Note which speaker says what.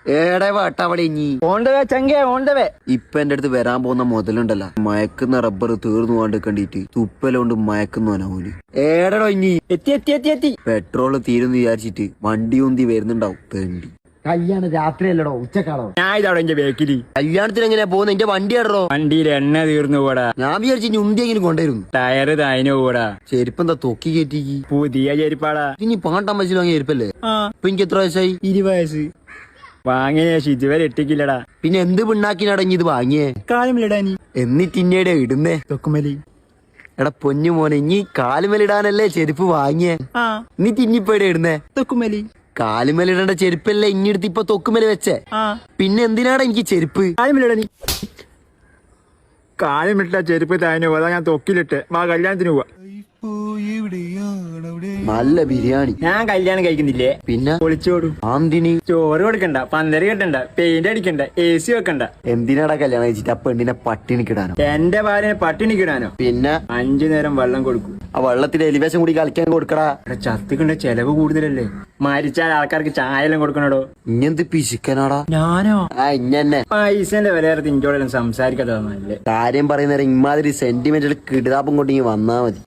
Speaker 1: ഏടെ വാട്ടവിടെ ഇനി
Speaker 2: ഓണ്ടവേ ചങ്കേ ഓണ്ടവേ.
Speaker 1: ഇപ്പൊ എന്റെ അടുത്ത് വരാൻ പോകുന്ന മുതലുണ്ടല്ല, മയക്കുന്ന റബ്ബർ തീർന്നു പോകാണ്ടിക്കണ്ടിട്ട് തുപ്പലോണ്ട് മയക്കുന്നവനാവൂല്. ഏടടോ ഇനി
Speaker 2: എത്തി എത്തി എത്തി എത്തി.
Speaker 1: പെട്രോള് തീരുന്ന് വിചാരിച്ചിട്ട് വണ്ടി ഉന്തി വരുന്നുണ്ടാവും തെണ്ടി.
Speaker 2: കല്യാണം രാത്രിയല്ലടോ, ഉച്ചക്കാണോ? ഞാൻ ഇതവിടെ എന്റെ ബേക്കില്.
Speaker 1: കല്യാണത്തിന് എങ്ങനെയാ പോകുന്നത്? എന്റെ വണ്ടി ആടറോ?
Speaker 2: വണ്ടിയിൽ എണ്ണ തീർന്നു പോടാ.
Speaker 1: ഞാൻ വിചാരിച്ചു ഇനി ഉന്തിയെങ്കിലും കൊണ്ടുവരുന്നു.
Speaker 2: ടയറ് തായിന് പോടാ.
Speaker 1: ചെരുപ്പ് എന്താ തൊക്കി കയറ്റിക്ക്?
Speaker 2: പുതിയ ചെരുപ്പാടാ.
Speaker 1: ഇനി പാണ്ടാൻ പൈസ വാങ്ങിയ ചെരുപ്പല്ലേ? ഇപ്പൊ എനിക്ക് എത്ര വയസ്സായി?
Speaker 2: 20 വയസ്സ്. വാങ്ങിയ ശേഷം ഇതുവരെ എട്ടിക്കില്ലടാ.
Speaker 1: പിന്നെ എന്ത് പിണ്ണാക്കിനടങ്ങി ഇത് വാങ്ങിയേ?
Speaker 2: കാലുമില്ലടാ നീ.
Speaker 1: എന്നിട്ട് ഇന്നേടെ ഇടുന്നേ?
Speaker 2: തൊക്കുമലി.
Speaker 1: എടാ പൊന്നു മോനെ, ഇനി കാലുമലിടാനല്ലേ ചെരുപ്പ് വാങ്ങിയേ? എന്നിട്ട് ഇനിയിപ്പോ ഇടുന്നേ?
Speaker 2: തൊക്കുമലി.
Speaker 1: കാലുമലിടേണ്ട ചെരുപ്പല്ലേ ഇഞ്ഞെടുത്ത് ഇപ്പൊ തൊക്കുമല വെച്ചേ? പിന്നെ എന്തിനാടാ എനിക്ക് ചെരുപ്പ്?
Speaker 2: കാലുമില്ലടാ നീ. കാലുമിട്ട ചെരുപ്പ് തായിന് പോതാ, ഞാൻ തൊക്കിലിട്ട് വാ കല്യാണത്തിന് പോവാ.
Speaker 1: നല്ല ബിരിയാണി.
Speaker 2: ഞാൻ കല്യാണം കഴിക്കുന്നില്ലേ?
Speaker 1: പിന്നെ
Speaker 2: പൊളിച്ചോടും.
Speaker 1: ആന്തിനി
Speaker 2: ചോറ് കൊടുക്കണ്ട, പന്തല് കെട്ടണ്ട, പെയിന്റ് അടിക്കണ്ട, AC വെക്കണ്ട.
Speaker 1: എന്തിനാടാ കല്യാണം കഴിച്ചിട്ട് ആ പെണ്ണിനെ പട്ടിണി കിടാനോ?
Speaker 2: എന്റെ ഭാര്യനെ പട്ടിണി കിടാനോ?
Speaker 1: പിന്നെ
Speaker 2: 5 നേരം വെള്ളം കൊടുക്കും.
Speaker 1: ആ വെള്ളത്തിന് എലിവേശം കൂടി കളിക്കാൻ കൊടുക്കടാ.
Speaker 2: ചത്തിക്കണ്ട ചെലവ് കൂടുതലല്ലേ? മരിച്ചാൽ ആൾക്കാർക്ക് ചായ എല്ലാം കൊടുക്കണോടോ.
Speaker 1: ഇങ്ങനത്തെ പിശുക്കനാടാ.
Speaker 2: ഞാനോ?
Speaker 1: ആ ഇന്നെ
Speaker 2: പൈസന്റെ വില ഇഞ്ചോടെല്ലാം സംസാരിക്കാത്തതാ നല്ലേ.
Speaker 1: കാര്യം പറയുന്നേരം ഇമാതിരി സെന്റിമെന്റൽ കിടാപ്പം കൊണ്ടിങ്ങി വന്നാ മതി.